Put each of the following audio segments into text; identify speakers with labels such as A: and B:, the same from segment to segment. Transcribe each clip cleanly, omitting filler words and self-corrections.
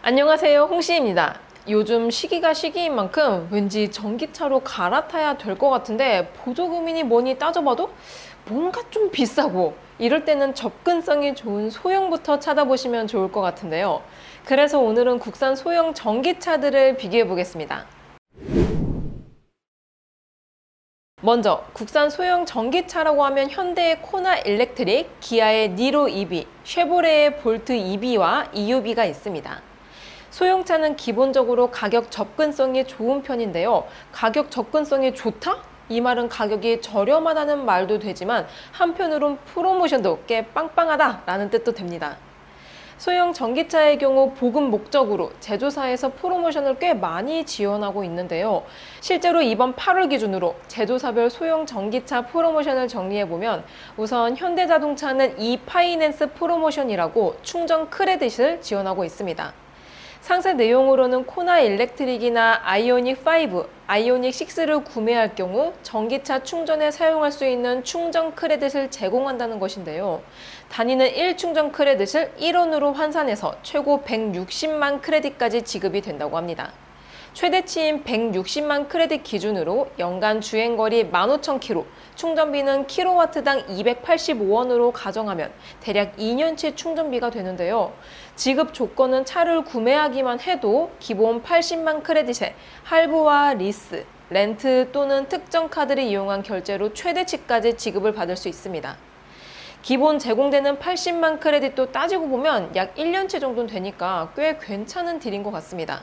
A: 안녕하세요, 홍시입니다. 요즘 시기가 시기인 만큼 왠지 전기차로 갈아타야 될 것 같은데 보조금이니 뭐니 따져봐도 뭔가 좀 비싸고, 이럴 때는 접근성이 좋은 소형부터 찾아보시면 좋을 것 같은데요. 그래서 오늘은 국산 소형 전기차들을 비교해 보겠습니다. 먼저 국산 소형 전기차라고 하면 현대의 코나 일렉트릭, 기아의 니로 EV, 쉐보레의 볼트 EV와 EUV가 있습니다. 소형차는 기본적으로 가격 접근성이 좋은 편인데요. 가격 접근성이 좋다? 이 말은 가격이 저렴하다는 말도 되지만 한편으론 프로모션도 꽤 빵빵하다라는 뜻도 됩니다. 소형 전기차의 경우 보급 목적으로 제조사에서 프로모션을 꽤 많이 지원하고 있는데요. 실제로 이번 8월 기준으로 제조사별 소형 전기차 프로모션을 정리해보면, 우선 현대자동차는 이파이낸스 프로모션이라고 충전 크레딧을 지원하고 있습니다. 상세 내용으로는 코나 일렉트릭이나 아이오닉 5, 아이오닉 6를 구매할 경우 전기차 충전에 사용할 수 있는 충전 크레딧을 제공한다는 것인데요. 단위는 1충전 크레딧을 1원으로 환산해서 최고 160만 크레딧까지 지급이 된다고 합니다. 최대치인 160만 크레딧 기준으로 연간 주행거리 15,000km, 충전비는 킬로와트당 285원으로 가정하면 대략 2년치 충전비가 되는데요. 지급 조건은 차를 구매하기만 해도 기본 80만 크레딧에 할부와 리스, 렌트 또는 특정 카드를 이용한 결제로 최대치까지 지급을 받을 수 있습니다. 기본 제공되는 80만 크레딧도 따지고 보면 약 1년치 정도는 되니까 꽤 괜찮은 딜인 것 같습니다.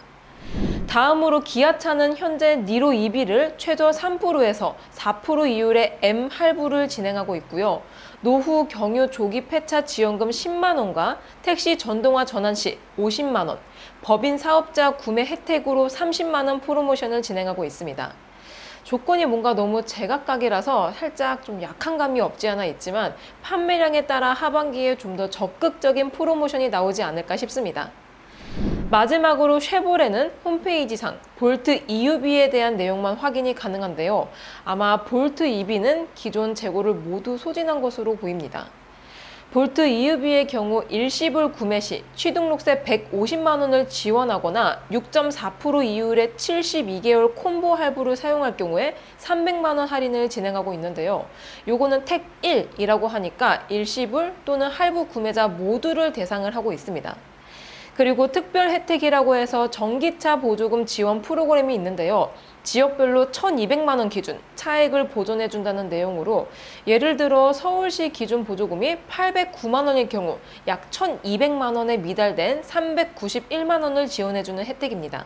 A: 다음으로 기아차는 현재 니로 EV를 최저 3%에서 4% 이율의 M 할부를 진행하고 있고요. 노후 경유 조기 폐차 지원금 10만 원과 택시 전동화 전환 시 50만 원, 법인 사업자 구매 혜택으로 30만 원 프로모션을 진행하고 있습니다. 조건이 뭔가 너무 제각각이라서 살짝 좀 약한 감이 없지 않아 있지만, 판매량에 따라 하반기에 좀 더 적극적인 프로모션이 나오지 않을까 싶습니다. 마지막으로 쉐보레는 홈페이지상 볼트 EUV에 대한 내용만 확인이 가능한데요. 아마 볼트 EV는 기존 재고를 모두 소진한 것으로 보입니다. 볼트 EUV의 경우 일시불 구매 시 취등록세 150만 원을 지원하거나 6.4% 이율의 72개월 콤보 할부를 사용할 경우에 300만 원 할인을 진행하고 있는데요. 요거는 택 1이라고 하니까 일시불 또는 할부 구매자 모두를 대상을 하고 있습니다. 그리고 특별 혜택이라고 해서 전기차 보조금 지원 프로그램이 있는데요. 지역별로 1,200만 원 기준 차액을 보존해준다는 내용으로, 예를 들어 서울시 기준 보조금이 809만 원일 경우 약 1,200만 원에 미달된 391만 원을 지원해주는 혜택입니다.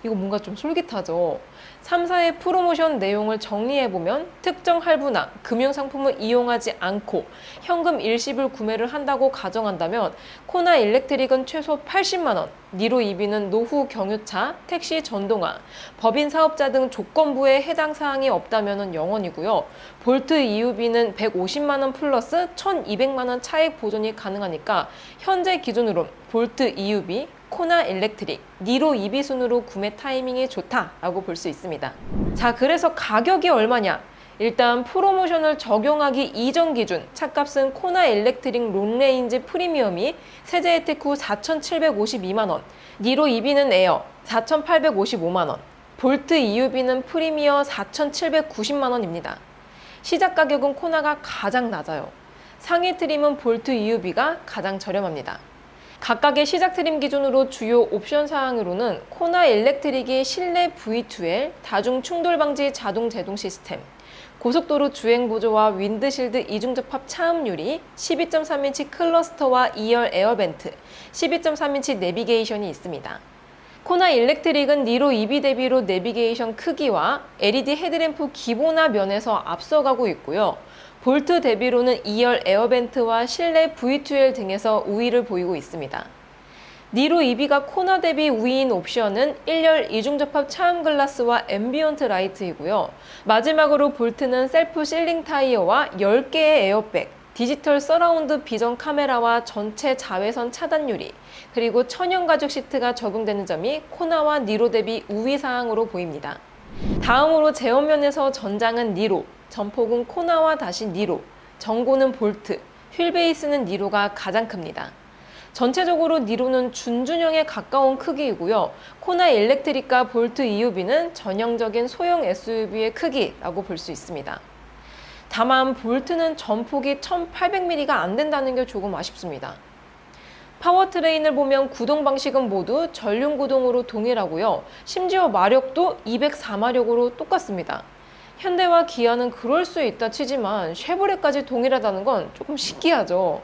A: 이거 뭔가 좀 솔깃하죠? 3사의 프로모션 내용을 정리해보면, 특정 할부나 금융상품을 이용하지 않고 현금 일시불 구매를 한다고 가정한다면 코나 일렉트릭은 최소 80만 원, 니로 EV는 노후 경유차, 택시 전동화, 법인 사업자 등 조건부에 해당 사항이 없다면 0원이고요. 볼트 EUV는 150만 원 플러스 1,200만 원 차액 보존이 가능하니까 현재 기준으로 볼트 EUV, 코나 일렉트릭, 니로 EV 순으로 구매 타이밍이 좋다라고 볼 수 있습니다. 자, 그래서 가격이 얼마냐? 일단 프로모션을 적용하기 이전 기준 차값은 코나 일렉트릭 롱레인지 프리미엄이 세제 혜택 후 4,752만 원, 니로 EV는 에어 4,855만 원, 볼트 EUV는 프리미어 4,790만 원입니다. 시작 가격은 코나가 가장 낮아요. 상위 트림은 볼트 EUV가 가장 저렴합니다. 각각의 시작 트림 기준으로 주요 옵션 사항으로는 코나 일렉트릭이 실내 V2L, 다중 충돌 방지 자동 제동 시스템, 고속도로 주행 보조와 윈드실드 이중 접합 차음 유리, 12.3인치 클러스터와 2열 에어벤트, 12.3인치 내비게이션이 있습니다. 코나 일렉트릭은 니로 EV 대비로 내비게이션 크기와 LED 헤드램프 기본화 면에서 앞서가고 있고요. 볼트 대비로는 2열 에어벤트와 실내 V2L 등에서 우위를 보이고 있습니다. 니로 EV가 코나 대비 우위인 옵션은 1열 이중접합 차음 글라스와 앰비언트 라이트이고요. 마지막으로 볼트는 셀프 실링 타이어와 10개의 에어백, 디지털 서라운드 비전 카메라와 전체 자외선 차단 유리, 그리고 천연 가죽 시트가 적용되는 점이 코나와 니로 대비 우위 사항으로 보입니다. 다음으로 제어면에서 전장은 니로, 전폭은 코나와 다시 니로, 전고는 볼트, 휠베이스는 니로가 가장 큽니다. 전체적으로 니로는 준준형에 가까운 크기이고요. 코나 일렉트릭과 볼트 EUB는 전형적인 소형 SUV의 크기라고 볼 수 있습니다. 다만 볼트는 전폭이 1800mm가 안 된다는 게 조금 아쉽습니다. 파워트레인을 보면 구동 방식은 모두 전륜 구동으로 동일하고요. 심지어 마력도 204마력으로 똑같습니다. 현대와 기아는 그럴 수 있다 치지만 쉐보레까지 동일하다는 건 조금 신기하죠.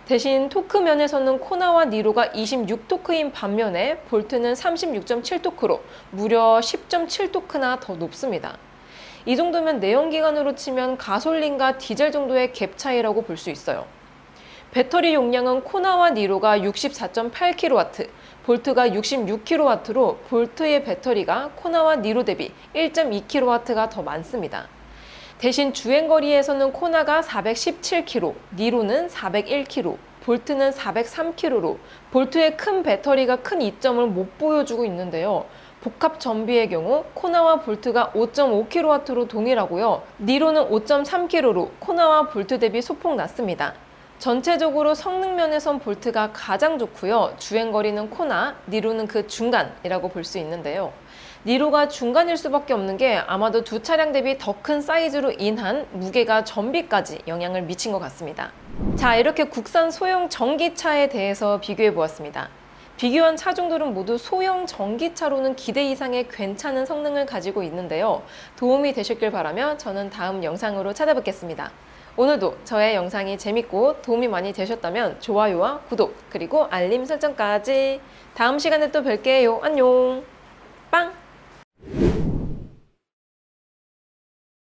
A: 대신 토크 면에서는 코나와 니로가 26토크인 반면에 볼트는 36.7토크로 무려 10.7토크나 더 높습니다. 이 정도면 내연기관으로 치면 가솔린과 디젤 정도의 갭 차이라고 볼 수 있어요. 배터리 용량은 코나와 니로가 64.8kW, 볼트가 66kW로 볼트의 배터리가 코나와 니로 대비 1.2kW가 더 많습니다. 대신 주행거리에서는 코나가 417km, 니로는 401km, 볼트는 403km로 볼트의 큰 배터리가 큰 이점을 못 보여주고 있는데요. 복합 전비의 경우 코나와 볼트가 5.5kW로 동일하고요. 니로는 5.3km로 코나와 볼트 대비 소폭 낮습니다. 전체적으로 성능 면에선 볼트가 가장 좋고요. 주행거리는 코나, 니로는 그 중간이라고 볼 수 있는데요. 니로가 중간일 수밖에 없는 게 아마도 두 차량 대비 더 큰 사이즈로 인한 무게가 전비까지 영향을 미친 것 같습니다. 자, 이렇게 국산 소형 전기차에 대해서 비교해 보았습니다. 비교한 차종들은 모두 소형 전기차로는 기대 이상의 괜찮은 성능을 가지고 있는데요. 도움이 되셨길 바라며 저는 다음 영상으로 찾아뵙겠습니다. 오늘도 저의 영상이 재밌고 도움이 많이 되셨다면 좋아요와 구독 그리고 알림 설정까지. 다음 시간에 또 뵐게요. 안녕. 빵!